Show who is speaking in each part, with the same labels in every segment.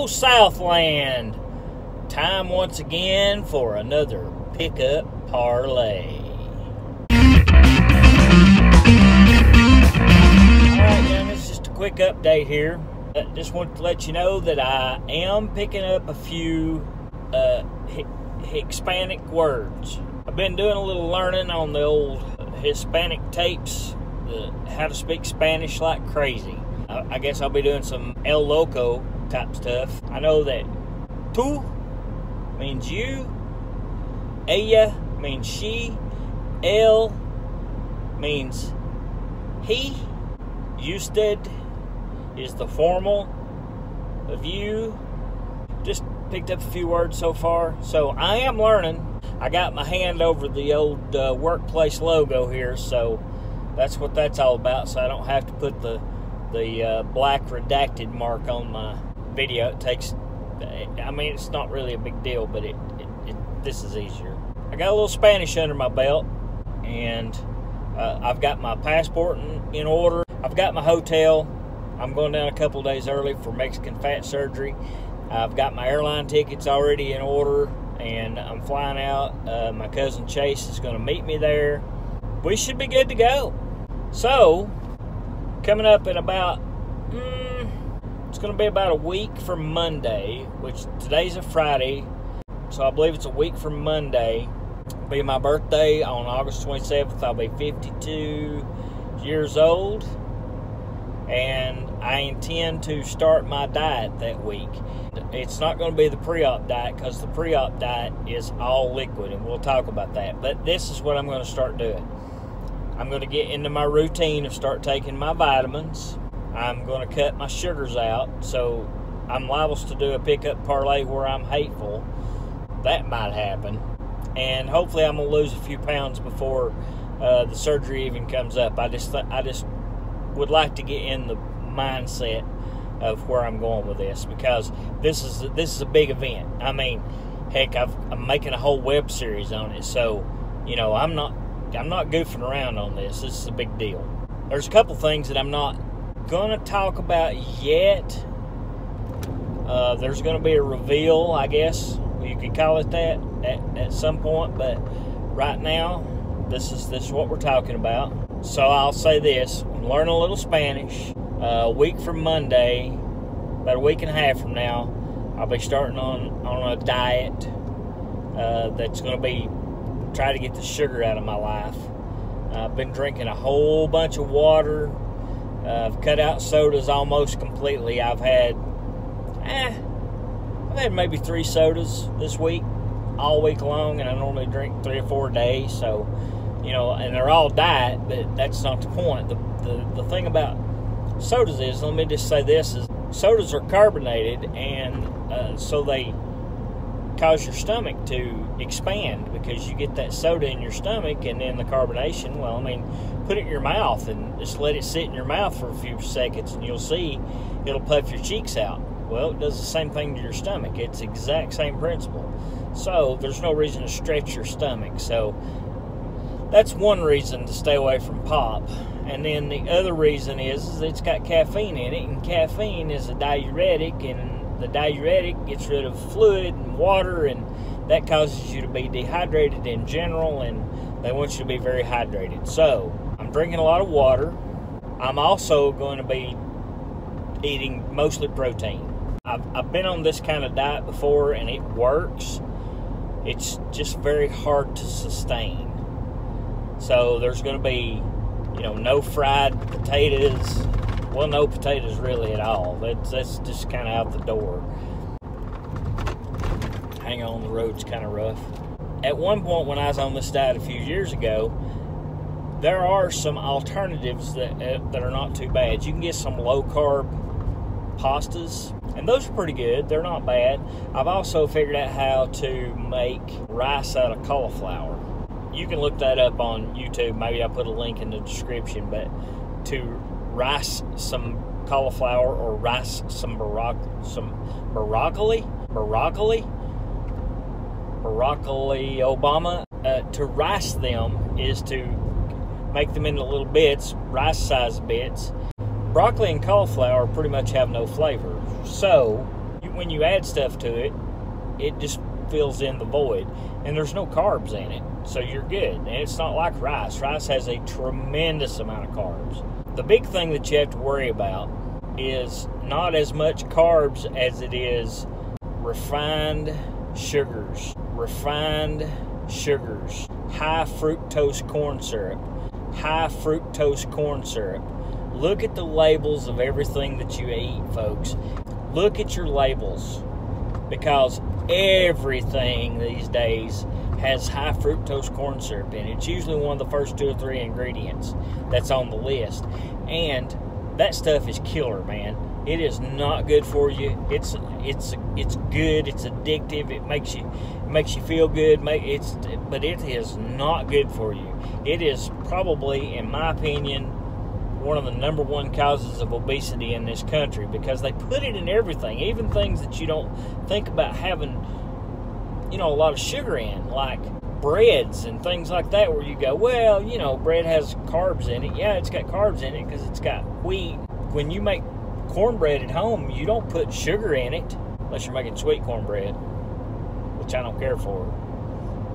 Speaker 1: old Southland. Time once again for another pickup parlay. Alright, now this is just a quick update here. Just wanted to let you know that I am picking up a few Hispanic words. I've been doing a little learning on the old Hispanic tapes, how to speak Spanish like crazy. I guess I'll be doing some El Loco type stuff. I know that tú means you, ella means she, él means he, usted is the formal of you. Just picked up a few words so far, so I am learning. I got my hand over the old workplace logo here, so that's what that's all about, so I don't have to put the black redacted mark on my video. It takes, I mean, it's not really a big deal, but this is easier. I got a little Spanish under my belt, and I've got my passport in order. I've got my hotel. I'm going down a couple days early for Mexican fat surgery. I've got my airline tickets already in order, and I'm flying out. My cousin Chase is going to meet me there. We should be good to go. So, coming up in about, it's going to be about a week from Monday, which today's a Friday, so I believe it's a week from Monday. It'll be my birthday on August 27th. I'll be 52 years old, and I intend to start my diet that week. It's not going to be the pre-op diet, because the pre-op diet is all liquid, and we'll talk about that. But this is what I'm going to start doing. I'm going to get into my routine of start taking my vitamins. I'm going to cut my sugars out, so I'm liable to do a pickup parlay where I'm hateful. That might happen. And hopefully I'm going to lose a few pounds before the surgery even comes up. I just would like to get in the mindset of where I'm going with this, because this is a big event. I mean, heck, I'm making a whole web series on it, so you know I'm not goofing around on this. This is a big deal. There's a couple things that I'm not gonna talk about yet. There's gonna be a reveal, I guess you could call it that, at some point, but right now this is what we're talking about. So I'll say this: I'm learning a little Spanish. A week from Monday, about a week and a half from now, I'll be starting on a diet that's going to be try to get the sugar out of my life. I've been drinking a whole bunch of water. I've cut out sodas almost completely. I've had maybe 3 sodas this week, all week long, and I normally drink 3 or 4 days. So, you know, and they're all diet, but that's not the point. The thing about sodas is, let me just say this, is sodas are carbonated, and so they cause your stomach to expand, because you get that soda in your stomach, and then the carbonation, well, I mean, put it in your mouth and just let it sit in your mouth for a few seconds, and you'll see it'll puff your cheeks out. Well, it does the same thing to your stomach. It's the exact same principle. So there's no reason to stretch your stomach. So that's one reason to stay away from pop. And then the other reason is it's got caffeine in it, and caffeine is a diuretic, and the diuretic gets rid of fluid and water, and that causes you to be dehydrated in general, and they want you to be very hydrated. So I'm drinking a lot of water. I'm also going to be eating mostly protein. I've been on this kind of diet before, and it works. It's just very hard to sustain. So there's going to be, you know, no fried potatoes. Well, no potatoes really at all. That's just kind of out the door. Hang on, the road's kind of rough. At one point when I was on this diet a few years ago, there are some alternatives that are not too bad. You can get some low-carb pastas, and those are pretty good. They're not bad. I've also figured out how to make rice out of cauliflower. You can look that up on YouTube. Maybe I'll put a link in the description. But to rice some cauliflower, or rice some broccoli Obama, to rice them is to make them into little bits, rice-sized bits. Broccoli and cauliflower pretty much have no flavor. So when you add stuff to it, it just fills in the void, and there's no carbs in it, so you're good. And it's not like rice. Rice has a tremendous amount of carbs. The big thing that you have to worry about is not as much carbs as it is refined sugars. Refined sugars. High fructose corn syrup. High fructose corn syrup. Look at the labels of everything that you eat, folks. Look at your labels, because everything these days has high fructose corn syrup in it. It's usually one of the first 2 or 3 ingredients that's on the list, and that stuff is killer, man. It is not good for you. It's good. It's addictive. It makes you feel good. But it is not good for you. It is probably, in my opinion, one of the #1 causes of obesity in this country, because they put it in everything, even things that you don't think about having, a lot of sugar in, like breads and things like that, where you go, well, bread has carbs in it. Yeah, it's got carbs in it because it's got wheat. When you make cornbread at home, you don't put sugar in it, unless you're making sweet cornbread, which I don't care for.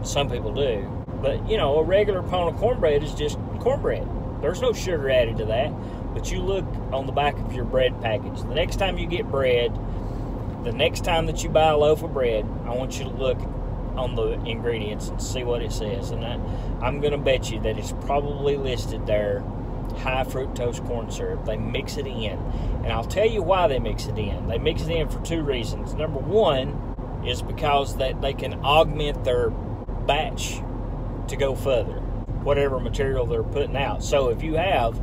Speaker 1: Some people do. But, a regular pound of cornbread is just cornbread. There's no sugar added to that. But you look on the back of your bread package. The next time you get bread, the next time that you buy a loaf of bread, I want you to look on the ingredients and see what it says. And I'm going to bet you that it's probably listed there, high fructose corn syrup. They mix it in. And I'll tell you why they mix it in. They mix it in for 2 reasons. Number 1 is because that they can augment their batch to go further, whatever material they're putting out. So if you have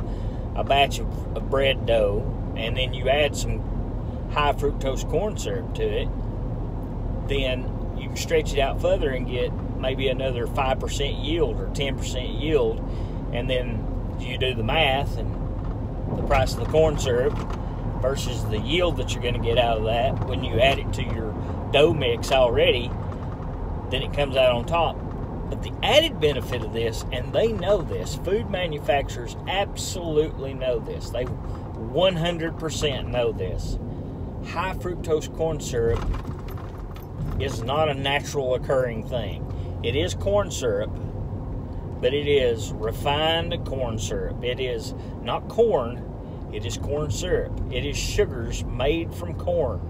Speaker 1: a batch of bread dough and then you add some high fructose corn syrup to it, then you can stretch it out further and get maybe another 5% yield or 10% yield. And then you do the math, and the price of the corn syrup versus the yield that you're going to get out of that when you add it to your dough mix already, then it comes out on top. But the added benefit of this, and they know this, food manufacturers absolutely know this. They 100% know this. High fructose corn syrup is not a natural occurring thing. It is corn syrup, but it is refined corn syrup. It is not corn, it is corn syrup. It is sugars made from corn.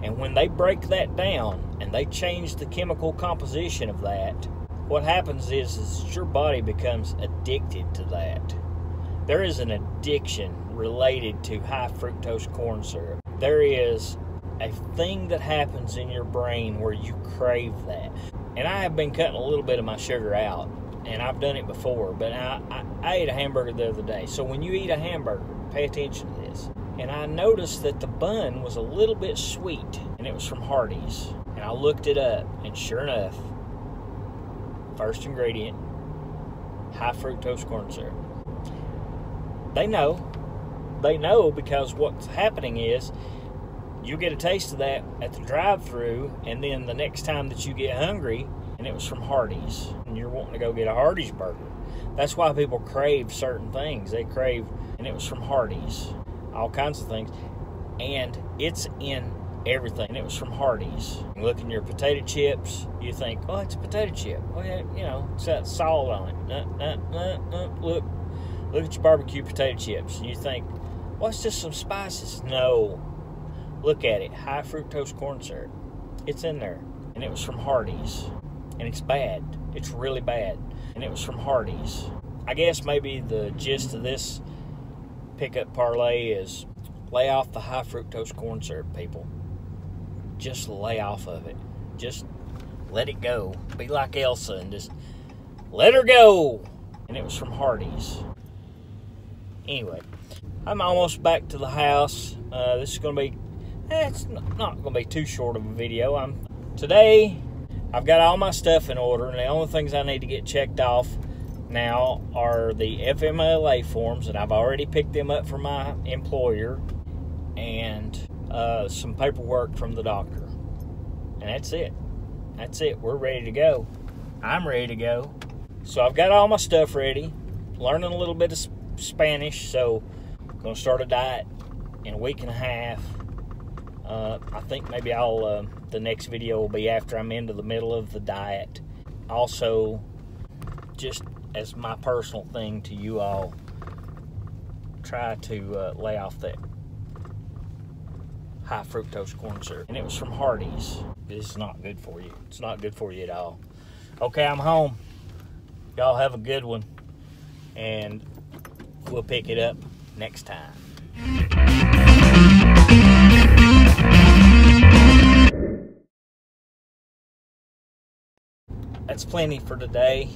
Speaker 1: And when they break that down and they change the chemical composition of that, what happens is your body becomes addicted to that. There is an addiction related to high fructose corn syrup. There is a thing that happens in your brain where you crave that. And I have been cutting a little bit of my sugar out, and I've done it before, but I ate a hamburger the other day. So when you eat a hamburger, pay attention to this. And I noticed that the bun was a little bit sweet, and it was from Hardee's. And I looked it up, and sure enough, first ingredient, high fructose corn syrup. They know because what's happening is you get a taste of that at the drive-thru, and then the next time that you get hungry, and it was from Hardee's, and you're wanting to go get a Hardee's burger. That's why people crave certain things. They crave, and it was from Hardee's, all kinds of things, and it's in everything. And it was from Hardee's. You look in your potato chips, you think, oh, it's a potato chip. Well, yeah, it's got salt on it. Look at your barbecue potato chips. You think, well, it's just some spices. No. Look at it. High fructose corn syrup. It's in there. And it was from Hardee's. And it's bad. It's really bad. And it was from Hardee's. I guess maybe the gist of this pickup parlay is lay off the high fructose corn syrup, people. Just lay off of it. Just let it go. Be like Elsa and just let her go. And it was from Hardee's. Anyway, I'm almost back to the house. This is going to be, it's not going to be too short of a video. Today, I've got all my stuff in order, and the only things I need to get checked off now are the FMLA forms, and I've already picked them up from my employer, and some paperwork from the doctor. And that's it. That's it. We're ready to go. I'm ready to go. So I've got all my stuff ready. Learning a little bit of Spanish, so I'm going to start a diet in a week and a half I think maybe the next video will be after I'm into the middle of the diet. Also, just as my personal thing to you all, try to lay off that high fructose corn syrup. And it was from Hardee's. This is not good for you. It's not good for you at all. Okay, I'm home. Y'all have a good one. And we'll pick it up next time. That's plenty for today.